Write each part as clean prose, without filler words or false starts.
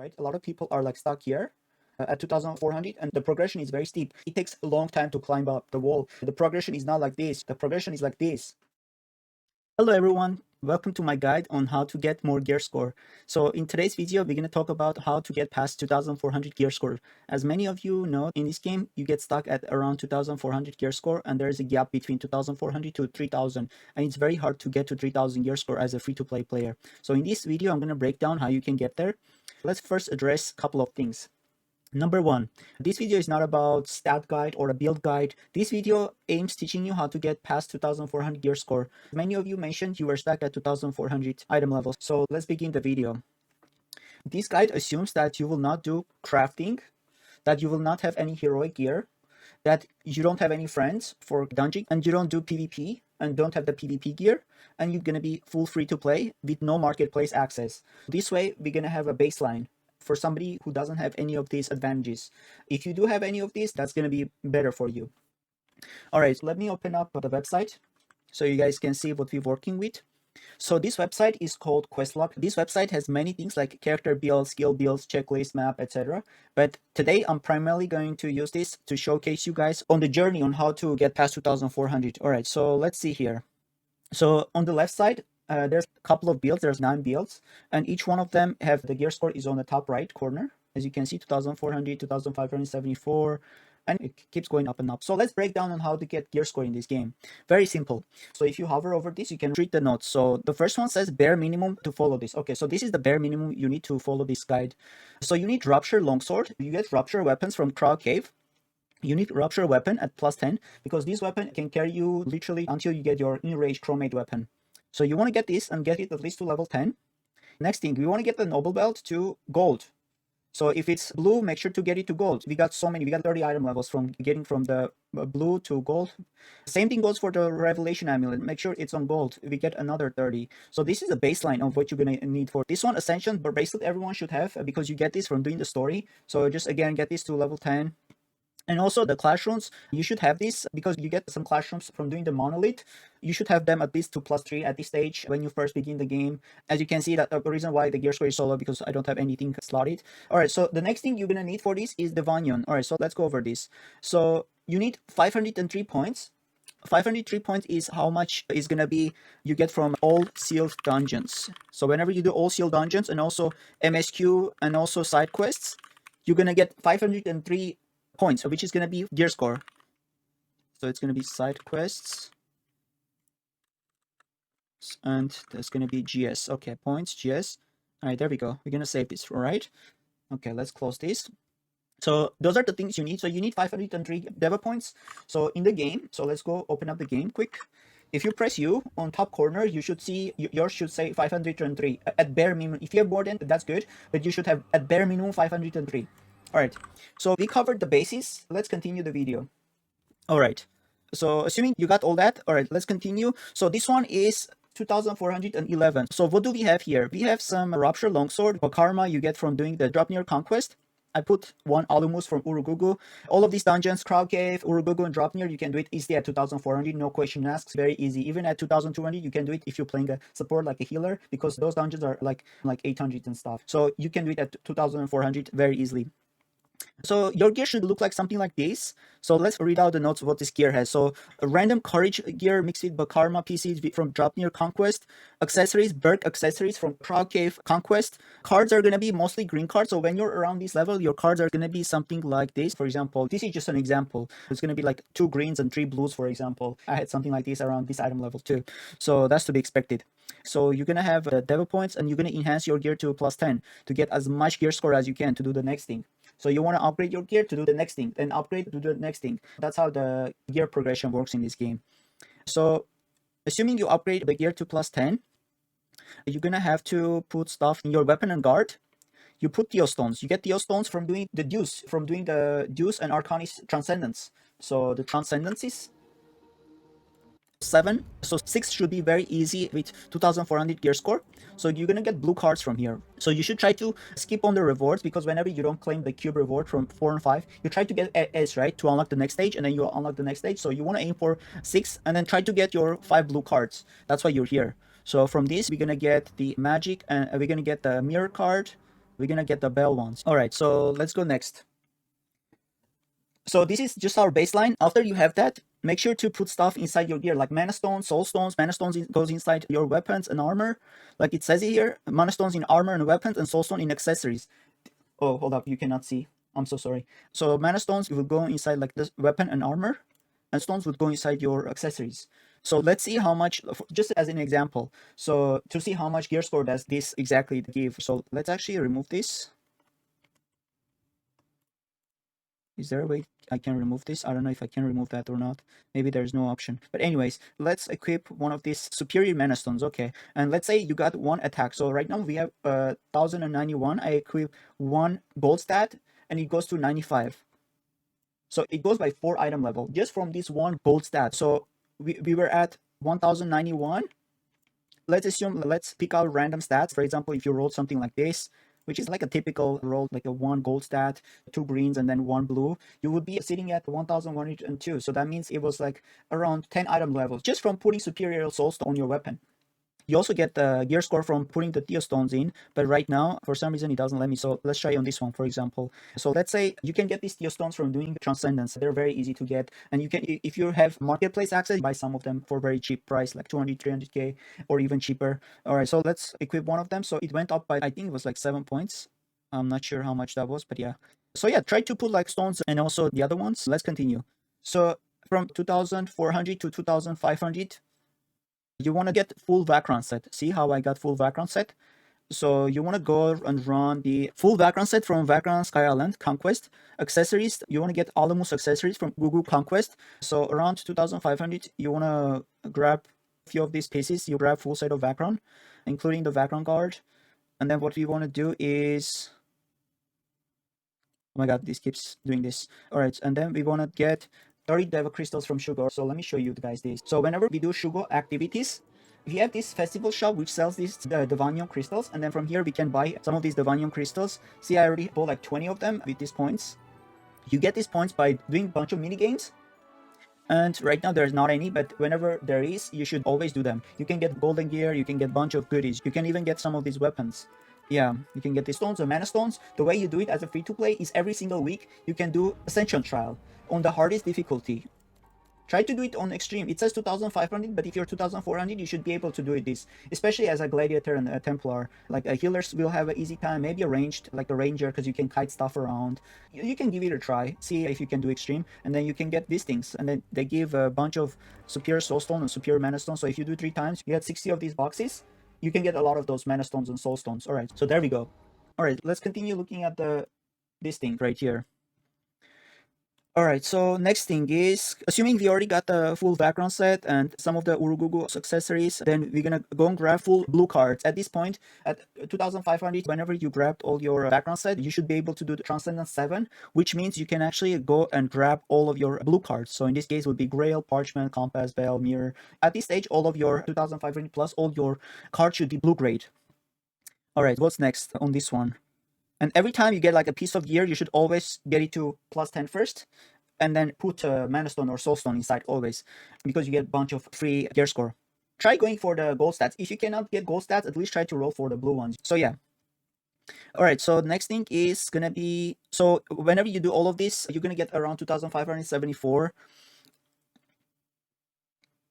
right? A lot of people are like stuck here at 2400, and the progression is very steep. It takes a long time to climb up the wall. The progression is not like this. The progression is like this. Hello everyone, welcome to my guide on how to get more gear score. So in today's video, we're going to talk about how to get past 2400 gear score. As many of you know, in this game, you get stuck at around 2400 gear score, and there's a gap between 2400 to 3000, and it's very hard to get to 3000 gear score as a free-to-play player. So in this video, I'm going to break down how you can get there. Let's first address a couple of things. Number one, this video is not about stat guide or a build guide. This video aims teaching you how to get past 2400 gear score. Many of you mentioned you were stuck at 2400 item levels. So let's begin the video. This guide assumes that you will not do crafting, that you will not have any heroic gear, that you don't have any friends for dungeon, and you don't do PvP and don't have the PvP gear, and you're gonna be full free to play with no marketplace access. This way, we're gonna have a baseline for somebody who doesn't have any of these advantages. If you do have any of these, that's going to be better for you. All right, let me open up the website so you guys can see what we're working with. So this website is called Questlog. This website has many things like character builds, skill builds, checklist, map, etc. But today I'm primarily going to use this to showcase you guys on the journey on how to get past 2400. All right, so let's see here. So on the left side, there's a couple of builds. There's 9 builds, and each one of them have the gear score is on the top right corner. As you can see, 2400, 2574, and it keeps going up and up. So let's break down on how to get gear score in this game. Very simple. So if you hover over this, you can read the notes. So the first one says bare minimum to follow this. Okay, so this is the bare minimum you need to follow this guide. So you need Rupture Longsword. You get Rupture weapons from Crowd Cave. You need Rupture weapon at +10 because this weapon can carry you literally until you get your in-range chromate weapon. So you want to get this and get it at least to level 10. Next thing, we want to get the noble belt to gold. So if it's blue, make sure to get it to gold. We got so many, we got 30 item levels from getting from the blue to gold. Same thing goes for the revelation amulet. Make sure it's on gold. We get another 30. So this is a baseline of what you're going to need for this one. Ascension bracelet everyone should have because you get this from doing the story. So just again, get this to level 10. And also the clash runes, you should have this because you get some clash runes from doing the monolith. You should have them at least to +3 at this stage when you first begin the game. As you can see, that the reason why the gear score is so low because I don't have anything slotted. All right, so the next thing you're gonna need for this is the Vanyon. All right, so let's go over this. So you need 503 points. 503 points is how much is gonna be you get from all sealed dungeons. So whenever you do all sealed dungeons and also MSQ and also side quests, you're gonna get 503 points, which is going to be gear score. So it's going to be side quests, and that's going to be GS. Okay, points, GS. All right, there we go. We're going to save this, all right? Okay, let's close this. So those are the things you need. So you need 503 Deva points. So in the game, so let's go open up the game quick. If you press U on top corner, you should see, yours should say 503 at bare minimum. If you have more than, that's good, but you should have at bare minimum 503. All right, so we covered the basis. Let's continue the video. All right, so assuming you got all that, all right, let's continue. So this one is 2411. So what do we have here? We have some Rupture Longsword, Karma you get from doing the Dropnir Conquest. I put one Aulumus from Urugugu. All of these dungeons, Crowd Cave, Urugugu, and Dropnir, you can do it easily at 2400, no question asked, very easy. Even at 2200, you can do it if you're playing a support like a healer, because those dungeons are like 800 and stuff. So you can do it at 2400 very easily. So your gear should look like something like this. So let's read out the notes of what this gear has. So a random courage gear mixed with Bakarma PCs from Dropnir Conquest, accessories, Berk accessories from Crowd Cave Conquest. Cards are going to be mostly green cards. So when you're around this level, your cards are going to be something like this. For example, this is just an example. It's going to be like 2 greens and 3 blues, for example. I had something like this around this item level too. So that's to be expected. So you're going to have the Deva points, and you're going to enhance your gear to +10 to get as much gear score as you can to do the next thing. So you want to upgrade your gear to do the next thing, then upgrade to do the next thing. That's how the gear progression works in this game. So assuming you upgrade the gear to +10, you're going to have to put stuff in your weapon and guard. You put Theostones. You get Theostones from doing the Deuce, and Arcanis Transcendence. So the Transcendences, 7. So 6 should be very easy with 2400 gear score. So you're gonna get blue cards from here. So you should try to skip on the rewards, because whenever you don't claim the cube reward from 4 and 5, you try to get S, right, to unlock the next stage, and then you unlock the next stage. So you want to aim for 6 and then try to get your 5 blue cards. That's why you're here. So from this, we're gonna get the magic, and we're gonna get the mirror card. we're gonna get the bell ones. All right, so let's go next. So this is just our baseline. After you have that, make sure to put stuff inside your gear, like mana stones, soul stones. Mana stones goes inside your weapons and armor, like it says here. Mana stones in armor and weapons, and soul stone in accessories. Oh, hold up, you cannot see. I'm so sorry. So mana stones will go inside like this weapon and armor, and stones would go inside your accessories. So let's see how much, just as an example. So to see how much Gearscore does this exactly give. So let's actually remove this. Is there a way I can remove this? I don't know if I can remove that or not. Maybe there's no option. But anyways, let's equip one of these superior mana stones. Okay. And let's say you got one attack. So right now we have 1091. I equip one gold stat and it goes to 95. So it goes by 4 item level just from this one gold stat. So we were at 1091. Let's pick out random stats. For example, if you rolled something like this, which is like a typical roll, like a 1 gold stat, 2 greens, and then 1 blue, you would be sitting at 1102. So that means it was like around 10 item levels just from putting superior soul stone on your weapon. You also get the gear score from putting the Theostones in, but right now, for some reason, it doesn't let me. So let's try on this one, for example. So let's say you can get these Theostones from doing Transcendence. They're very easy to get. And you can, if you have marketplace access, buy some of them for very cheap price, like 200, 300k, or even cheaper. All right, so let's equip one of them. So it went up by, I think it was like 7 points. I'm not sure how much that was, but yeah. So yeah, try to put like stones and also the other ones. Let's continue. So from 2400 to 2500, you want to get full Vakron set. See how I got full Vakron set? So you want to go and run the full Vakron set from Vakron Sky Island Conquest. Accessories, you want to get Aulumus accessories from Google Conquest. So around 2500, you want to grab a few of these pieces. You grab full set of Vakron, including the Vakron guard. And then what we want to do is, oh my god, this keeps doing this. All right, and then we want to get 30 Deva crystals from Shugo. So let me show you guys this. So whenever we do Shugo activities, we have this festival shop which sells these Divanium crystals, and then from here we can buy some of these Divanium crystals. See, I already bought like 20 of them with these points. You get these points by doing a bunch of mini games. And right now there's not any, but whenever there is, you should always do them. You can get golden gear, you can get a bunch of goodies. You can even get some of these weapons. Yeah, you can get the stones or mana stones. The way you do it as a free-to-play is every single week you can do Ascension Trial on the hardest difficulty. Try to do it on extreme. It says 2500, but if you're 2400, you should be able to do it this. Especially as a gladiator and a templar. Like healers will have an easy time, maybe a ranged, like a ranger, because you can kite stuff around. You can give it a try, see if you can do extreme, and then you can get these things. And then they give a bunch of superior soul stone and superior mana stone. So if you do 3 times, you get 60 of these boxes. You can get a lot of those mana stones and soul stones. All right, so there we go. All right, let's continue looking at this thing right here. All right, so next thing is, assuming we already got the full background set and some of the Urugugu accessories, then we're gonna go and grab full blue cards. At this point, at 2500, whenever you grabbed all your background set, you should be able to do the Transcendence 7, which means you can actually go and grab all of your blue cards. So in this case, it would be Grail, Parchment, Compass, Bell, Mirror. At this stage, all of your 2500 plus all your cards should be blue grade. All right, what's next on this one? And every time you get like a piece of gear, you should always get it to +10 first, and then put mana stone or soul stone inside always, because you get a bunch of free gear score. Try going for the gold stats. If you cannot get gold stats, at least try to roll for the blue ones. So yeah. All right, so next thing is gonna be, so whenever you do all of this, you're gonna get around 2574.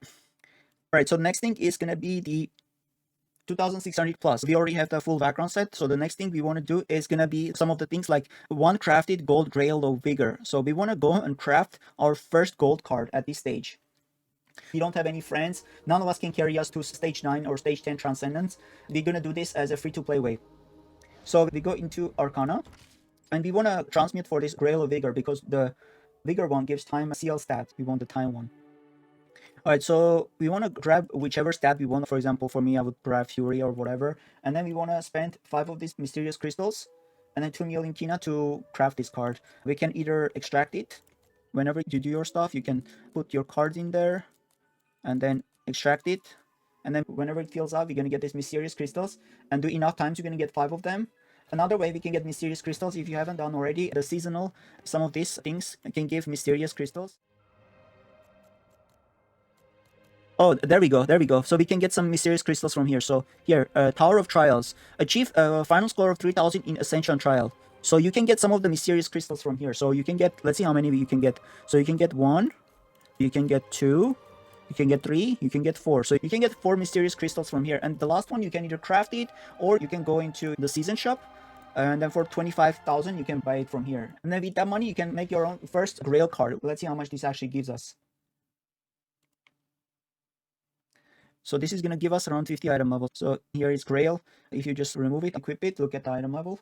All right, so next thing is gonna be the 2600 plus. We already have the full background set, so the next thing we want to do is gonna be some of the things like one crafted gold grail of vigor. So we want to go and craft our first gold card at this stage. We don't have any friends, none of us can carry us to stage 9 or stage 10 transcendence. We're gonna do this as a free-to-play way. So we go into Arcana, and we want to transmute for this grail of vigor, because the vigor one gives time CL stat. We want the time one. All right, so we want to grab whichever stat we want. For example, for me, I would grab Fury or whatever. And then we want to spend 5 of these mysterious crystals and then 2 million Kina to craft this card. We can either extract it. Whenever you do your stuff, you can put your cards in there and then extract it. And then whenever it fills up, we're going to get these mysterious crystals. And do enough times, you're going to get 5 of them. Another way we can get mysterious crystals, if you haven't done already, the seasonal, some of these things can give mysterious crystals. Oh, there we go, there we go. So we can get some mysterious crystals from here. So here, Tower of Trials. Achieve a final score of 3000 in Ascension Trial. So you can get some of the mysterious crystals from here. So you can get, let's see how many you can get. So you can get 1, you can get 2, you can get 3, you can get 4. So you can get 4 mysterious crystals from here. And the last one, you can either craft it or you can go into the season shop. And then for 25,000, you can buy it from here. And then with that money, you can make your own first grail card. Let's see how much this actually gives us. So this is going to give us around 50 item level. So here is Grail. If you just remove it, equip it, look at the item level.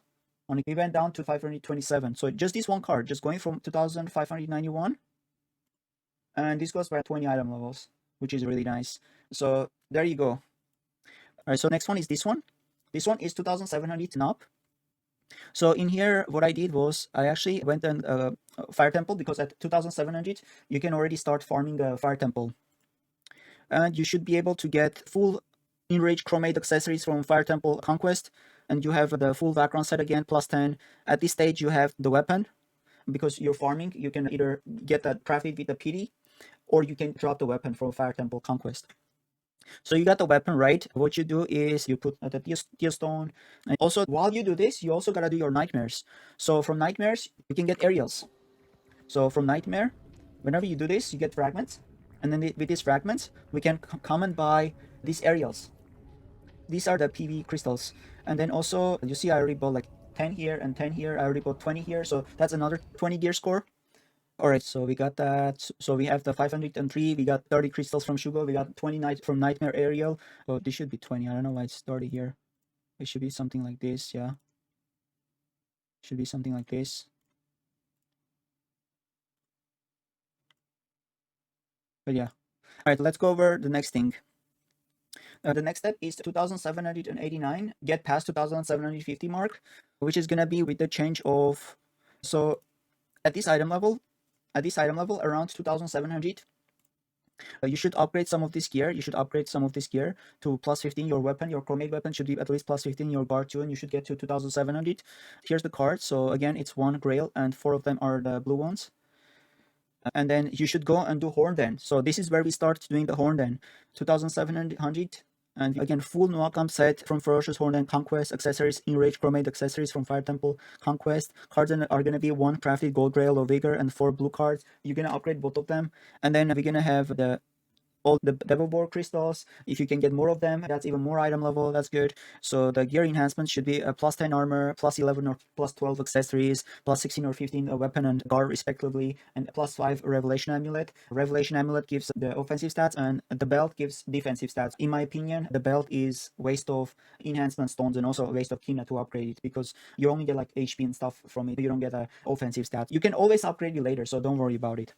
And we went down to 527. So just this one card, just going from 2,591. And this goes by 20 item levels, which is really nice. So there you go. All right, so next one is this one. This one is 2,700 and up. So in here, what I did was I actually went and Fire Temple, because at 2,700, you can already start farming a Fire Temple. And you should be able to get full Enraged Chromate accessories from Fire Temple Conquest, and you have the full Vakron set again, plus 10. At this stage, you have the weapon, because you're farming. You can either get that crafted with the PD, or you can drop the weapon from Fire Temple Conquest. So you got the weapon, right? What you do is you put the tear stone, and also while you do this, you also gotta do your nightmares. So from nightmares, you can get Ariels. So from nightmare, whenever you do this, you get fragments. And then with these fragments, we can come and buy these Ariels. These are the PvE crystals. And then also, you see I already bought like 10 here and 10 here. I already bought 20 here. So that's another 20 Gearscore. Alright, so we got that. So we have the 503. We got 30 crystals from Shugo. We got 20 from Nightmare Ariel. Oh, this should be 20. I don't know why it's 30 here. It should be something like this, yeah. Should be something like this. But yeah. Alright, let's go over the next thing. The next step is 2,789, get past 2,750 mark, which is gonna be with the change of, so at this item level, around 2,700, you should upgrade some of this gear. You should upgrade some of this gear to plus 15. Your weapon, your chromate weapon should be at least plus 15. Your bar too, and you should get to 2,700. Here's the card. So again, it's 1 grail, and 4 of them are the blue ones. And then you should go and do Horn Den. So this is where we start doing the Horn Den. 2,700. And again, full Nuakam set from Ferocious Horn Den Conquest, accessories, Enraged Chromate accessories from Fire Temple Conquest. Cards are going to be 1 crafted Gold Grail or Vigor and 4 blue cards. You're going to upgrade both of them. And then we're going to have all the Devil Boar crystals. If you can get more of them, that's even more item level. That's good. So the gear enhancement should be a plus 10 armor, plus 11 or plus 12 accessories, plus 16 or 15 a weapon and guard respectively, and plus 5 Revelation Amulet. Revelation Amulet gives the offensive stats, and the belt gives defensive stats. In my opinion, the belt is waste of enhancement stones and also a waste of Kina to upgrade it, because you only get like HP and stuff from it. You don't get a offensive stat. You can always upgrade it later, so don't worry about it.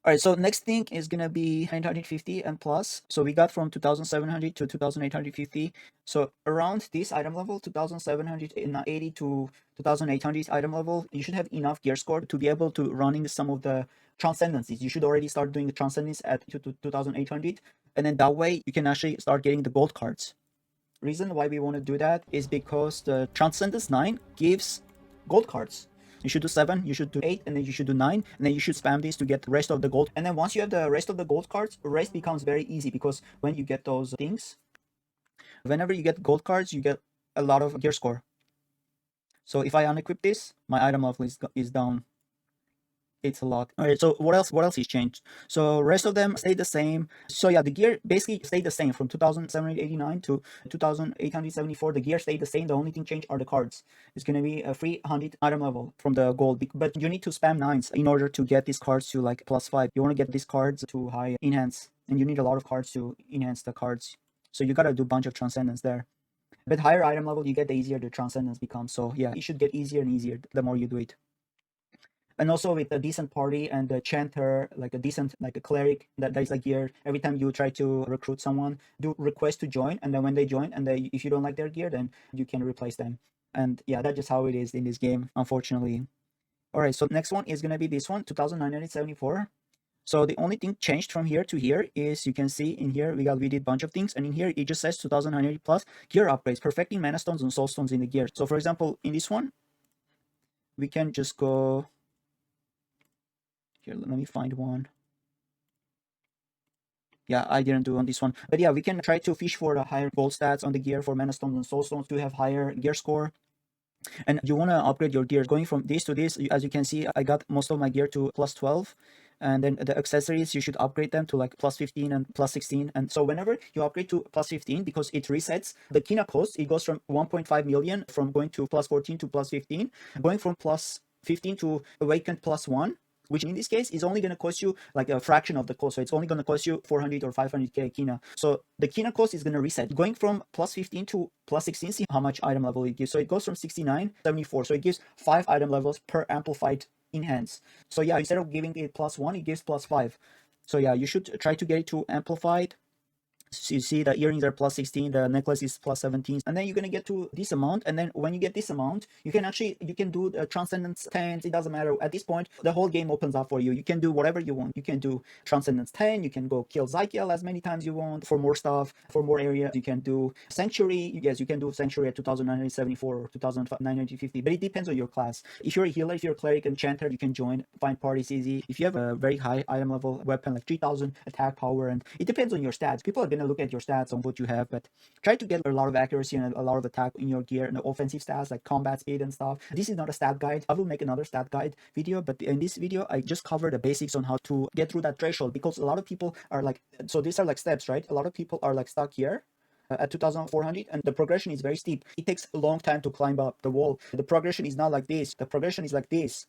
Alright, so next thing is gonna be 950 and plus. So we got from 2700 to 2850. So around this item level, 2780 to 2800 item level, you should have enough gear score to be able to running some of the transcendencies. You should already start doing the transcendence at 2800, and then that way you can actually start getting the gold cards. Reason why we want to do that is because the Transcendence 9 gives gold cards. You should do 7, you should do 8, and then you should do 9, and then you should spam these to get the rest of the gold. And then once you have the rest of the gold cards, the rest becomes very easy, because when you get those things, whenever you get gold cards, you get a lot of gear score. So if I unequip this, my item level is down. It's a lot. All right, so what else is changed? So rest of them stayed the same. So yeah, the gear basically stayed the same from 2,789 to 2,874. The gear stayed the same. The only thing changed are the cards. It's going to be a free 100 item level from the gold, but you need to spam 9s in order to get these cards to like plus 5. You want to get these cards to high enhance, and you need a lot of cards to enhance the cards. So you got to do a bunch of transcendence there. But higher item level you get, the easier the transcendence becomes. So yeah, it should get easier and easier the more you do it. And also with a decent party and a chanter, like a decent, like a cleric that is like gear, every time you try to recruit someone, do request to join, and then when they join, and if you don't like their gear, then you can replace them. And yeah, that's just how it is in this game, unfortunately. All right, so next one is gonna be this one, 2,974. So the only thing changed from here to here is, you can see in here we did a bunch of things, and in here it just says 2,900 plus gear upgrades, perfecting mana stones and soul stones in the gear. So for example, in this one, we can just go here. Let me find one. Yeah, I didn't do on this one. But yeah, we can try to fish for higher gold stats on the gear for mana stones and soul stones to have higher gear score. And you want to upgrade your gear going from this to this. As you can see, I got most of my gear to plus 12, and then the accessories you should upgrade them to like plus 15 and plus 16. And so whenever you upgrade to plus 15, because it resets the kina cost, it goes from 1.5 million from going to plus 14 to plus 15, going from plus 15 to awakened plus 1, which in this case is only going to cost you like a fraction of the cost. So it's only going to cost you 400 or 500k kina. So the kina cost is going to reset. Going from plus 15 to plus 16, see how much item level it gives. So it goes from 69 to 74. So it gives 5 item levels per amplified enhance. So yeah, instead of giving it plus 1, it gives plus 5. So yeah, you should try to get it to amplified. So you see the earrings are plus 16, the necklace is plus 17, and then you're gonna get to this amount. And then when you get this amount, you can do the transcendence 10s. It doesn't matter at this point. The whole game opens up for you. You can do whatever you want. You can do transcendence 10. You can go kill Zikel as many times you want for more stuff, for more areas. You can do sanctuary. Yes, you can do sanctuary at 2974 or 2950, but it depends on your class. If you're a healer, if you're a cleric, enchanter, you can join. Find parties easy. If you have a very high item level weapon like 3000 attack power, and it depends on your stats. People are gonna look at your stats on what you have, but try to get a lot of accuracy and a lot of attack in your gear and offensive stats like combat speed and stuff. This is not a stat guide. I will make another stat guide video, but in this video I just cover the basics on how to get through that threshold, because a lot of people are like, so these are like steps, right? A lot of people are like stuck here at 2400, and the progression is very steep. It takes a long time to climb up the wall. The progression is not like this. The progression is like this.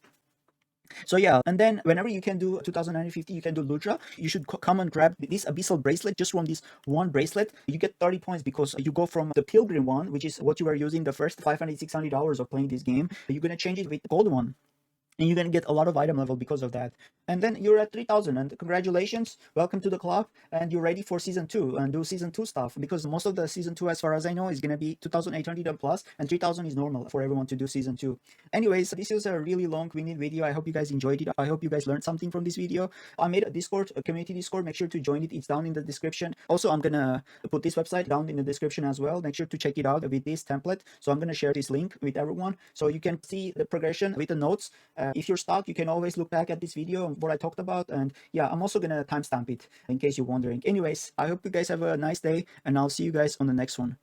So yeah, and then whenever you can do 2950, you can do Ludra. You should come and grab this abyssal bracelet. Just from this one bracelet, you get 30 points, because you go from the pilgrim one, which is what you were using the first 500, 600 hours of playing this game. You're gonna change it with the gold one, and you're gonna get a lot of item level because of that. And then you're at 3000, and congratulations, welcome to the club, and you're ready for season 2 and do season 2 stuff, because most of the season 2, as far as I know, is gonna be 2800 and plus, and 3000 is normal for everyone to do season 2. Anyways, this is a really long-winded video. I hope you guys enjoyed it. I hope you guys learned something from this video. I made a Discord, a community Discord. Make sure to join it. It's down in the description. Also, I'm gonna put this website down in the description as well. Make sure to check it out with this template. So I'm gonna share this link with everyone, so you can see the progression with the notes. If you're stuck, you can always look back at this video and what I talked about. And yeah, I'm also gonna timestamp it in case you're wondering. Anyways, I hope you guys have a nice day, and I'll see you guys on the next one.